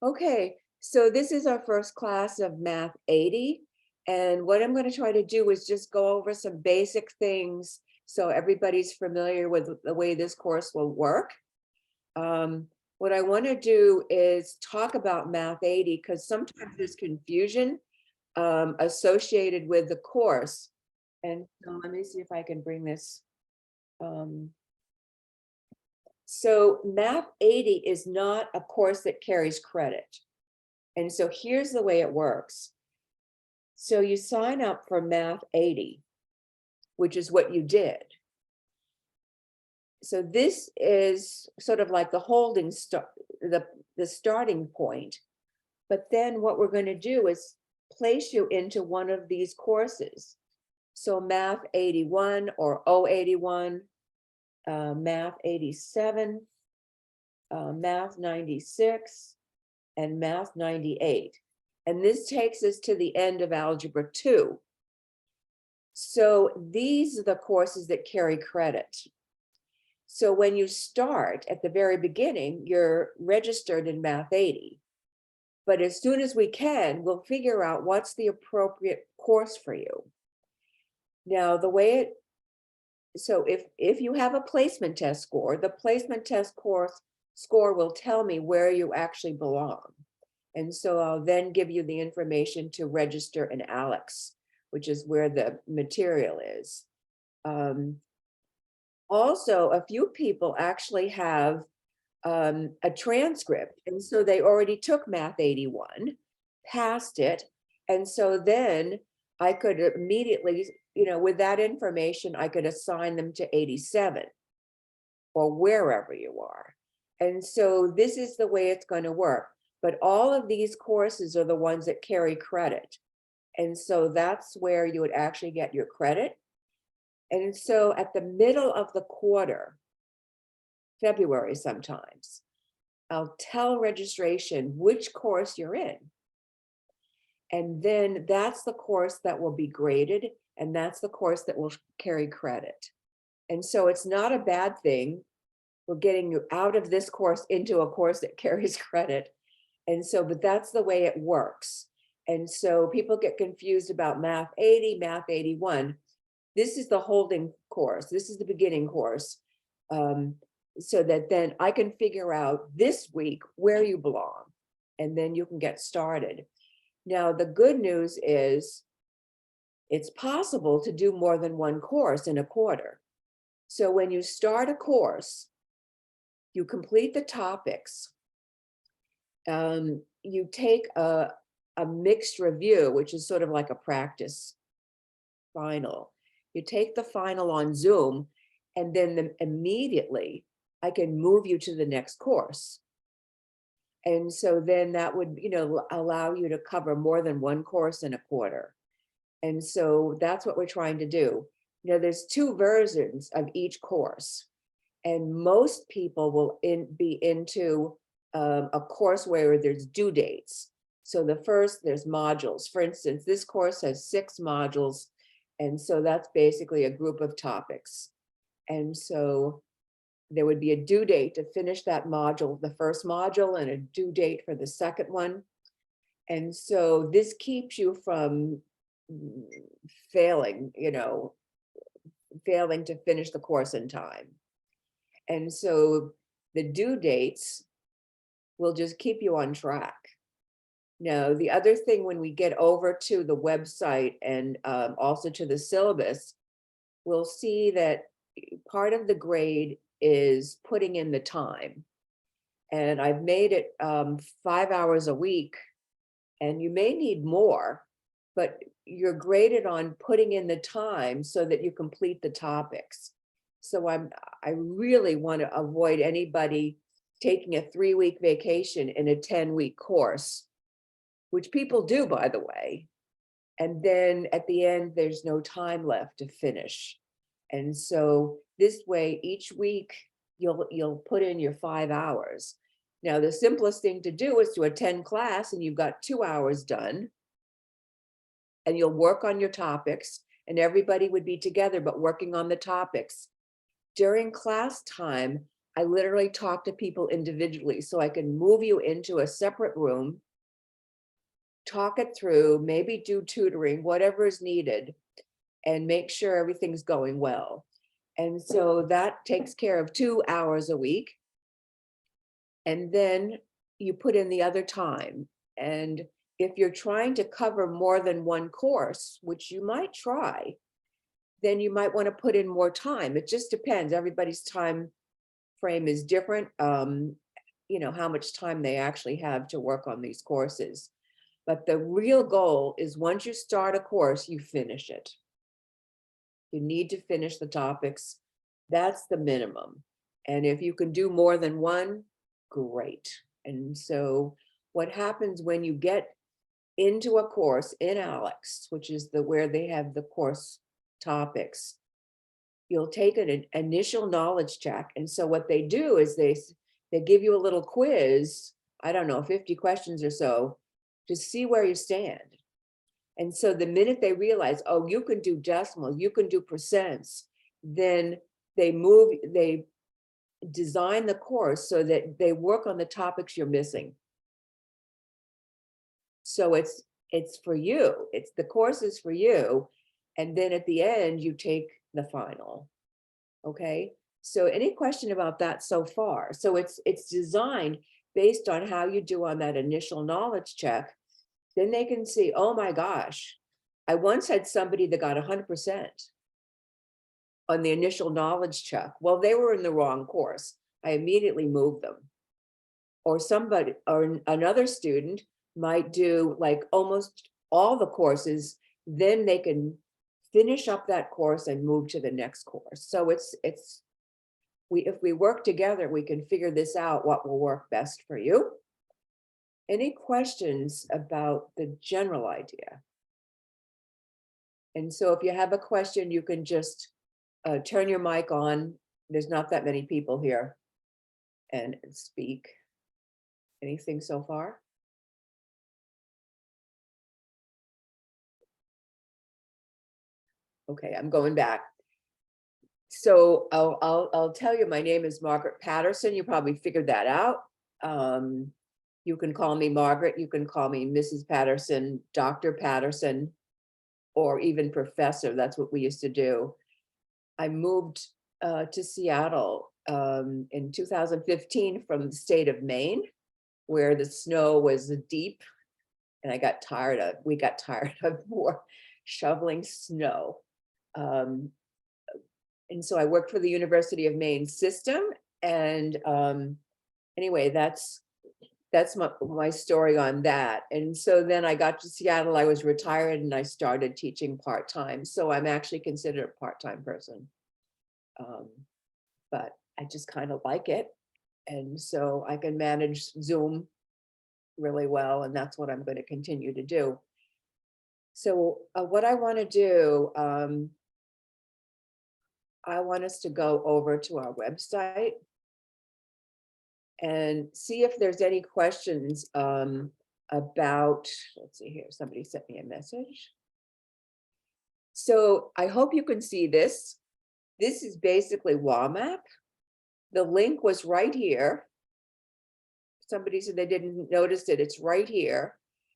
Okay, so this is our first class of Math 80. And what I'm going to try to do is just go over some basic things so everybody's familiar with the way this course will work. Um, what I want to do is talk about Math 80 because sometimes there's confusion associated with the course. And so let me see if I can bring this. So Math 80 is not a course that carries credit. And so here's the way it works. So you sign up for Math 80, which is what you did. So this is sort of like the holding the starting point. But then what we're going to do is place you into one of these courses. So Math 81 or O81, Math 87, Math 96, and Math 98. And this takes us to the end of Algebra 2. So these are the courses that carry credit. So when you start at the very beginning, you're registered in Math 80. But as soon as we can, we'll figure out what's the appropriate course for you. Now, the way it, so if you have a placement test score, the placement test course score will tell me where you actually belong. And so I'll then give you the information to register in Alex, which is where the material is. Also, a few people actually have a transcript. And so they already took Math 81, passed it. And so then I could immediately, with that information, I could assign them to 87 or wherever you are. And so this is the way it's going to work. But all of these courses are the ones that carry credit. And so that's where you would actually get your credit. And so at the middle of the quarter, February sometimes, I'll tell registration which course you're in. And then that's the course that will be graded, and that's the course that will carry credit. And so it's not a bad thing. We're getting you out of this course into a course that carries credit. And so, but that's the way it works. And so people get confused about Math 80, Math 81. This is the holding course. This is the beginning course. So that then I can figure out this week where you belong, and then you can get started. Now, the good news is it's possible to do more than one course in a quarter. So when you start a course, you complete the topics. You take a mixed review, which is sort of like a practice final. You take the final on Zoom, and then immediately I can move you to the next course. And so then that would, allow you to cover more than one course in a quarter. And so that's what we're trying to do. There's two versions of each course. And most people will be into a course where there's due dates. So there's modules. For instance, this course has 6 modules. And so that's basically a group of topics. And so there would be a due date to finish that module, the first module, and a due date for the second one. And so this keeps you from failing, failing to finish the course in time. And so the due dates will just keep you on track. Now, the other thing, when we get over to the website and also to the syllabus, we'll see that part of the grade is putting in the time. And I've made it 5 hours a week, and you may need more, but you're graded on putting in the time so that you complete the topics. So I really want to avoid anybody taking a 3-week vacation in a 10-week course, which people do, by the way. And then at the end, there's no time left to finish. And so this way, each week, you'll put in your 5 hours. Now, the simplest thing to do is to attend class, and you've got 2 hours done. And you'll work on your topics, and everybody would be together, but working on the topics. During class time, I literally talk to people individually, so I can move you into a separate room, talk it through, maybe do tutoring, whatever is needed, and make sure everything's going well. And so that takes care of 2 hours a week. And then you put in the other time. And if you're trying to cover more than one course, which you might try, then you might want to put in more time. It just depends. Everybody's time frame is different. You know, how much time they actually have to work on these courses. But the real goal is once you start a course, you finish it. You need to finish the topics. That's the minimum. And if you can do more than one, great. And so what happens when you get into a course in Alex, which is where they have the course topics, you'll take an initial knowledge check. And so what they do is they give you a little quiz, I don't know, 50 questions or so, to see where you stand. And so the minute they realize, oh, you can do decimals, you can do percents, then they design the course so that they work on the topics you're missing. So it's for you. The course is for you. And then at the end, you take the final. Okay. So any question about that so far? So it's designed based on how you do on that initial knowledge check. Then they can see, oh my gosh, I once had somebody that got 100% on the initial knowledge check. Well, they were in the wrong course. I immediately moved them. Or somebody, or another student might do like almost all the courses, then they can finish up that course and move to the next course. So if we work together, we can figure this out, what will work best for you. Any questions about the general idea? And so if you have a question, you can just turn your mic on. There's not that many people here, and speak. Anything so far? Okay, I'm going back. So I'll tell you, my name is Margaret Patterson. You probably figured that out. You can call me Margaret. You can call me Mrs. Patterson, Dr. Patterson, or even Professor. That's what we used to do. I moved to Seattle in 2015 from the state of Maine, where the snow was deep, and we got tired of more shoveling snow. And so I worked for the University of Maine system. And anyway, that's my story on that. And so then I got to Seattle, I was retired, and I started teaching part-time. So I'm actually considered a part-time person. But I just kind of like it. And so I can manage Zoom really well, and that's what I'm going to continue to do. So what I want to do, I want us to go over to our website and see if there's any questions about, let's see here, somebody sent me a message. So I hope you can see this. This is basically WAMAP. The link was right here. Somebody said they didn't notice it. It's right here.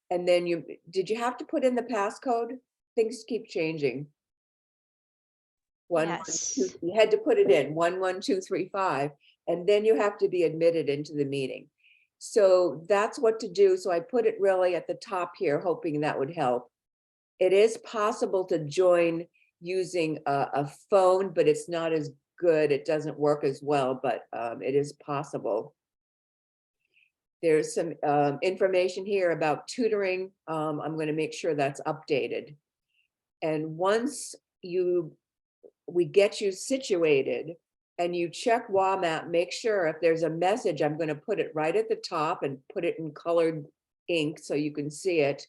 And then did you have to put in the passcode? Things keep changing. Yes. You had to put it in 11235, and then you have to be admitted into the meeting. So that's what to do. So I put it really at the top here, hoping that would help. It is possible to join using a phone, but it's not as good. It doesn't work as well, but it is possible. There's some information here about tutoring. I'm going to make sure that's updated. And once we get you situated and you check WAMAP, make sure if there's a message, I'm going to put it right at the top and put it in colored ink so you can see it.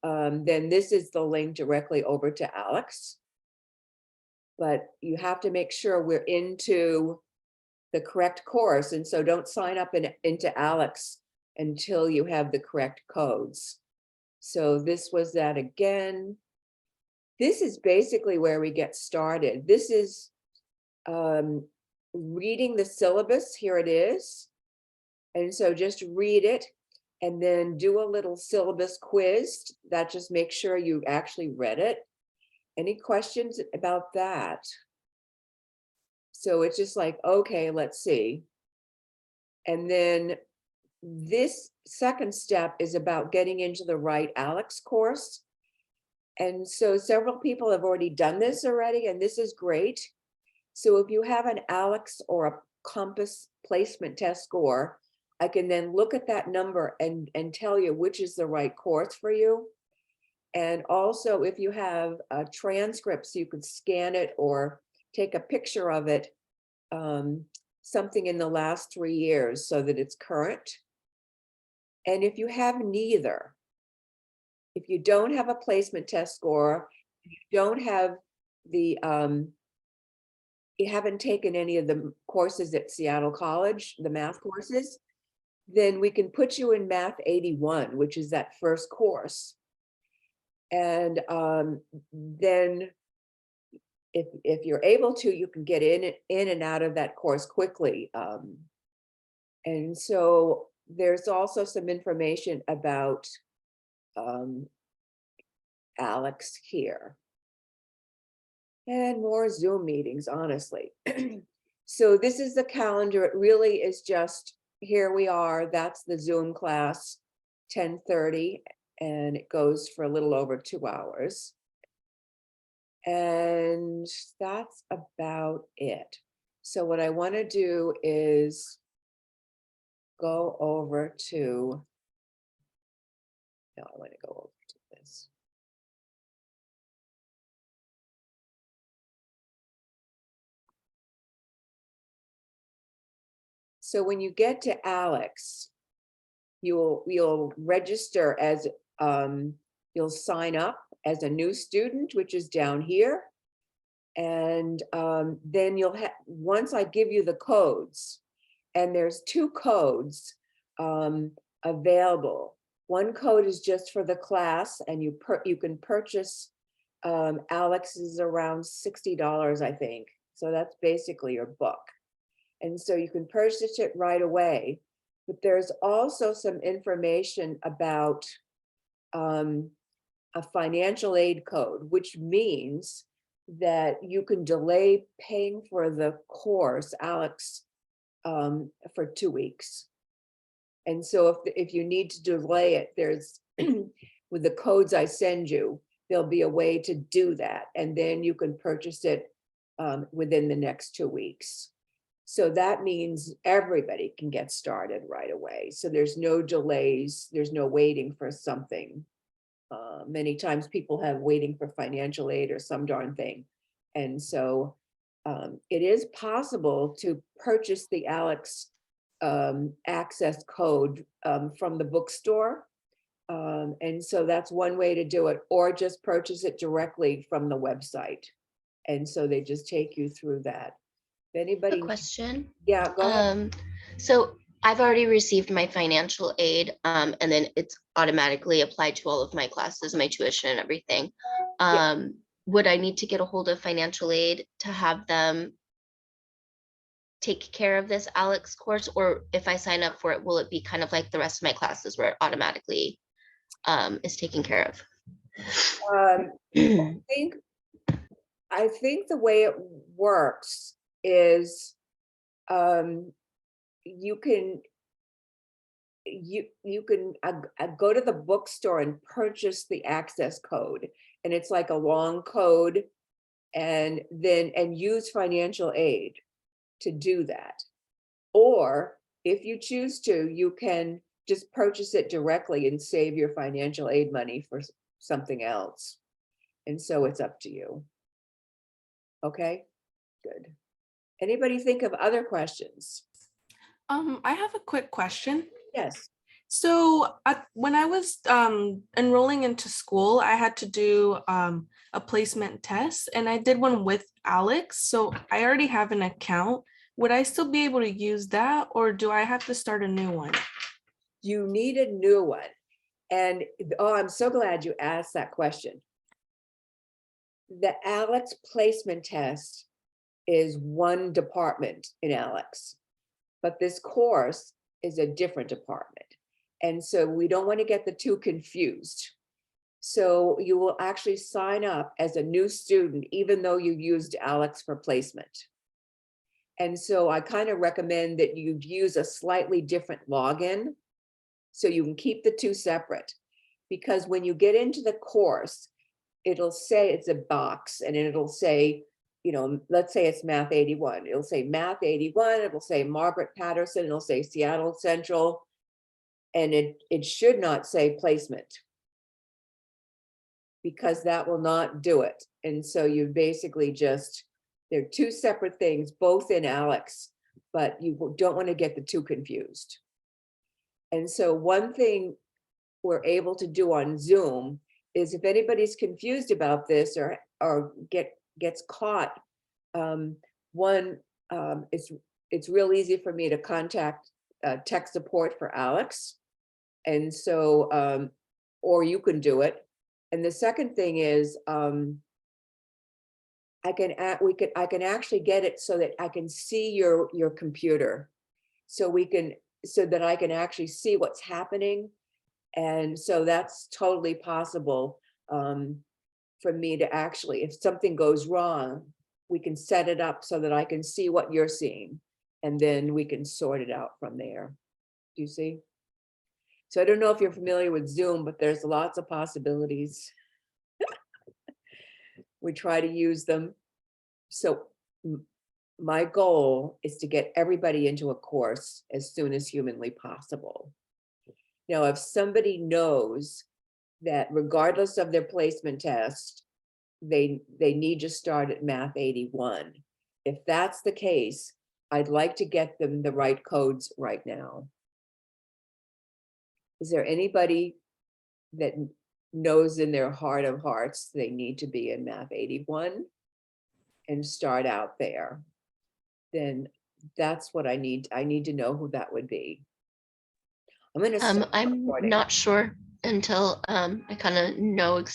Then this is the link directly over to Alex. But you have to make sure we're into the correct course. And so don't sign up into Alex until you have the correct codes. So this was that again. This is basically where we get started. This is reading the syllabus. Here it is. And so just read it and then do a little syllabus quiz. That just makes sure you actually read it. Any questions about that? So it's just like, okay, let's see. And then this second step is about getting into the right ALEKS course. And so several people have already done this already, and this is great. So if you have an ALEKS or a Compass placement test score, I can then look at that number and tell you which is the right course for you. And also if you have a transcript, so you could scan it or take a picture of it, something in the last 3 years so that it's current. And if you have neither, if you don't have a placement test score, if you don't have the, you haven't taken any of the courses at Seattle College, the math courses, then we can put you in Math81, which is that first course. And then if you're able to, you can get in and out of that course quickly. And so there's also some information about ALEKS here. And more Zoom meetings, honestly. So this is the calendar. It really is just, here we are. That's the Zoom class, 10:30, and it goes for a little over 2 hours. And that's about it. So what I want to do is go over to, no, I want to go over to this. So when you get to ALEKS, you'll register as, you'll sign up as a new student, which is down here. And then you'll have, once I give you the codes, and there's 2 codes available. One code is just for the class, and you can purchase ALEKS is around $60, I think. So that's basically your book. And so you can purchase it right away. But there's also some information about a financial aid code, which means that you can delay paying for the course, ALEKS, for 2 weeks. And so if you need to delay it, there's, with the codes I send you, there'll be a way to do that. And then you can purchase it within the next 2 weeks. So that means everybody can get started right away. So there's no delays, there's no waiting for something. Many times people have waiting for financial aid or some darn thing. And so it is possible to purchase the ALEKS access code from the bookstore. And so that's one way to do it, or just purchase it directly from the website. And so they just take you through that. If anybody, question. Yeah, go ahead. So I've already received my financial aid, and then it's automatically applied to all of my classes, my tuition and everything. Would I need to get a hold of financial aid to have them take care of this ALEKS course? Or if I sign up for it, will it be kind of like the rest of my classes where it automatically is taken care of? I think the way it works is you can go to the bookstore and purchase the access code, and it's like a long code, and use financial aid to do that. Or if you choose to, you can just purchase it directly and save your financial aid money for something else. And so it's up to you. Okay, good. Anybody think of other questions? I have a quick question. Yes. So when I was enrolling into school, I had to do a placement test, and I did one with ALEKS. So I already have an account. Would I still be able to use that, or do I have to start a new one? You need a new one. And oh, I'm so glad you asked that question. The ALEKS placement test is one department in Alex, but this course is a different department. And so we don't want to get the two confused. So you will actually sign up as a new student, even though you used Alex for placement. And so I kind of recommend that you use a slightly different login so you can keep the two separate. Because when you get into the course, it'll say it's a box and it'll say, you know, let's say it's Math 81. It'll say Math 81, it'll say Margaret Patterson, it'll say Seattle Central, and it should not say placement, because that will not do it. And so you basically just, they're two separate things, both in Alex, but you don't want to get the two confused. And so one thing we're able to do on Zoom is if anybody's confused about this or gets caught, it's real easy for me to contact tech support for Alex. And so, or you can do it. And the second thing is, I can actually get it so that I can see your computer, so that I can actually see what's happening. And so that's totally possible for me to actually, if something goes wrong, we can set it up so that I can see what you're seeing, and then we can sort it out from there. Do you see? So I don't know if you're familiar with Zoom, but there's lots of possibilities. We try to use them. So my goal is to get everybody into a course as soon as humanly possible. Now, if somebody knows that regardless of their placement test, they need to start at Math 81. If that's the case, I'd like to get them the right codes right now. Is there anybody that knows in their heart of hearts they need to be in Math 81 and start out there? Then that's what I need. I need to know who that would be. I'm going to I'm not sure until I kind of know exactly